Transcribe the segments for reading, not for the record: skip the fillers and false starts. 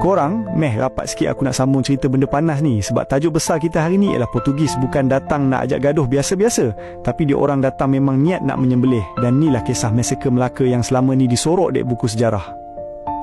Korang, rapat sikit aku nak sambung cerita benda panas ni. Sebab tajuk besar kita hari ni ialah Portugis bukan datang nak ajak gaduh biasa-biasa, tapi dia orang datang memang niat nak menyembelih. Dan inilah kisah massacre Melaka yang selama ni disorok dek buku sejarah.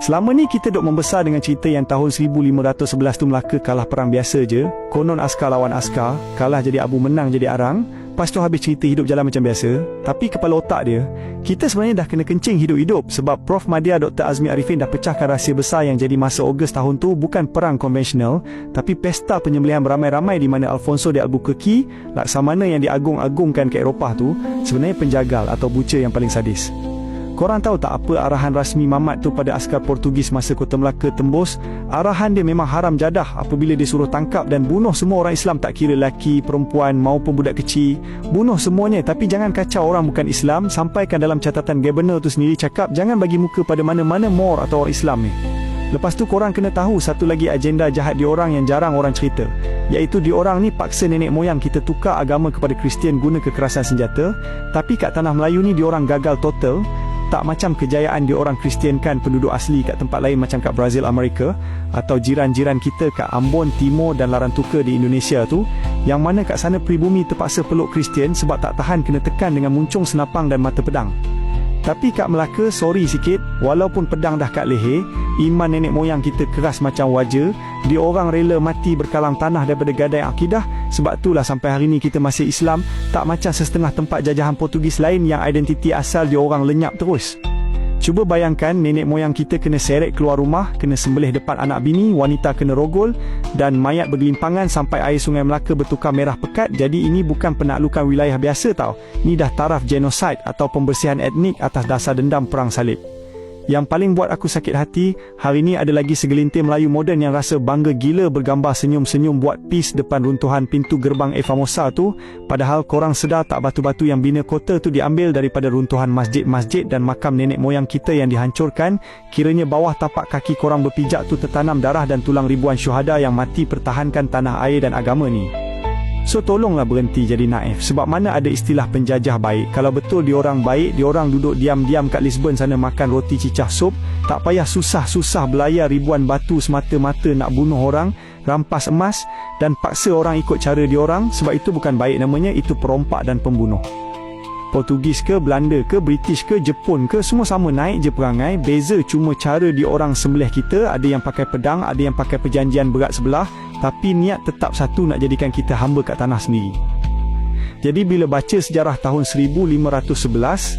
Selama ni kita duk membesar dengan cerita yang tahun 1511 tu Melaka kalah perang biasa je. Konon askar lawan askar, kalah jadi abu menang jadi arang. Lepas tu habis cerita hidup jalan macam biasa. Tapi kepala otak dia, kita sebenarnya dah kena kencing hidup-hidup. Sebab Prof Madya Dr. Azmi Arifin dah pecahkan rahsia besar yang jadi masa Ogos tahun tu bukan perang konvensional, tapi pesta penyembelihan beramai-ramai di mana Alfonso de Albuquerque, laksamana yang diagung-agungkan ke Eropah tu, sebenarnya penjagal atau butcher yang paling sadis. Korang tahu tak apa arahan rasmi Mamat tu pada askar Portugis masa Kota Melaka tembus? Arahan dia memang haram jadah apabila dia suruh tangkap dan bunuh semua orang Islam, tak kira lelaki, perempuan maupun budak kecil. Bunuh semuanya, tapi jangan kacau orang bukan Islam. Sampaikan dalam catatan governor tu sendiri cakap jangan bagi muka pada mana-mana Moor atau orang Islam ni. Lepas tu korang kena tahu satu lagi agenda jahat diorang yang jarang orang cerita, iaitu diorang ni paksa nenek moyang kita tukar agama kepada Kristian guna kekerasan senjata. Tapi kat tanah Melayu ni diorang gagal total. Tak macam kejayaan diorang Kristiankan penduduk asli kat tempat lain macam kat Brazil, Amerika, atau jiran-jiran kita kat Ambon, Timur dan Larantuka di Indonesia tu, yang mana kat sana pribumi terpaksa peluk Kristian sebab tak tahan kena tekan dengan muncung senapang dan mata pedang. Tapi kat Melaka, sorry sikit, walaupun pedang dah kat leher, iman nenek moyang kita keras macam wajah. Diorang rela mati berkalang tanah daripada gadai akidah. Sebab itulah sampai hari ni kita masih Islam, tak macam setengah tempat jajahan Portugis lain yang identiti asal diorang lenyap terus. Cuba bayangkan nenek moyang kita kena seret keluar rumah, kena sembelih depan anak bini, wanita kena rogol dan mayat bergelimpangan sampai air sungai Melaka bertukar merah pekat. Jadi ini bukan penaklukan wilayah biasa tau. Ni dah taraf genosid atau pembersihan etnik atas dasar dendam perang salib. Yang paling buat aku sakit hati, hari ni ada lagi segelintir Melayu moden yang rasa bangga gila bergambar senyum-senyum buat peace depan runtuhan pintu gerbang Famosa tu. Padahal korang sedar tak batu-batu yang bina kota tu diambil daripada runtuhan masjid-masjid dan makam nenek moyang kita yang dihancurkan. Kiranya bawah tapak kaki korang berpijak tu tertanam darah dan tulang ribuan syuhada yang mati pertahankan tanah air dan agama ni. So tolonglah berhenti jadi naif. Sebab mana ada istilah penjajah baik? Kalau betul diorang baik, diorang duduk diam-diam kat Lisbon sana makan roti cicah sup, tak payah susah-susah belayar ribuan batu semata-mata nak bunuh orang, rampas emas dan paksa orang ikut cara diorang. Sebab itu bukan baik namanya, itu perompak dan pembunuh. Portugis ke, Belanda ke, British ke, Jepun ke, semua sama naik je perangai. Beza cuma cara diorang sembelih kita. Ada yang pakai pedang, ada yang pakai perjanjian berat sebelah, tapi niat tetap satu, nak jadikan kita hamba kat tanah sendiri. Jadi bila baca sejarah tahun 1511,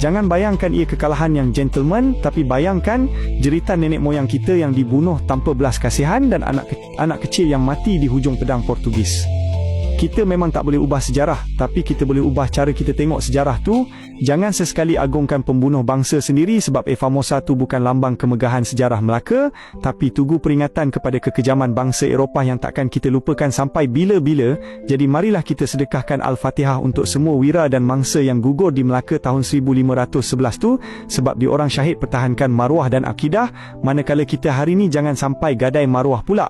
jangan bayangkan ia kekalahan yang gentleman, tapi bayangkan jeritan nenek moyang kita yang dibunuh tanpa belas kasihan dan anak kecil yang mati di hujung pedang Portugis. Kita memang tak boleh ubah sejarah, tapi kita boleh ubah cara kita tengok sejarah tu. Jangan sesekali agungkan pembunuh bangsa sendiri, sebab Famosa tu bukan lambang kemegahan sejarah Melaka, tapi tugu peringatan kepada kekejaman bangsa Eropah yang takkan kita lupakan sampai bila-bila. Jadi marilah kita sedekahkan Al-Fatihah untuk semua wira dan mangsa yang gugur di Melaka tahun 1511 tu, sebab diorang syahid pertahankan maruah dan akidah, manakala kita hari ni jangan sampai gadai maruah pula.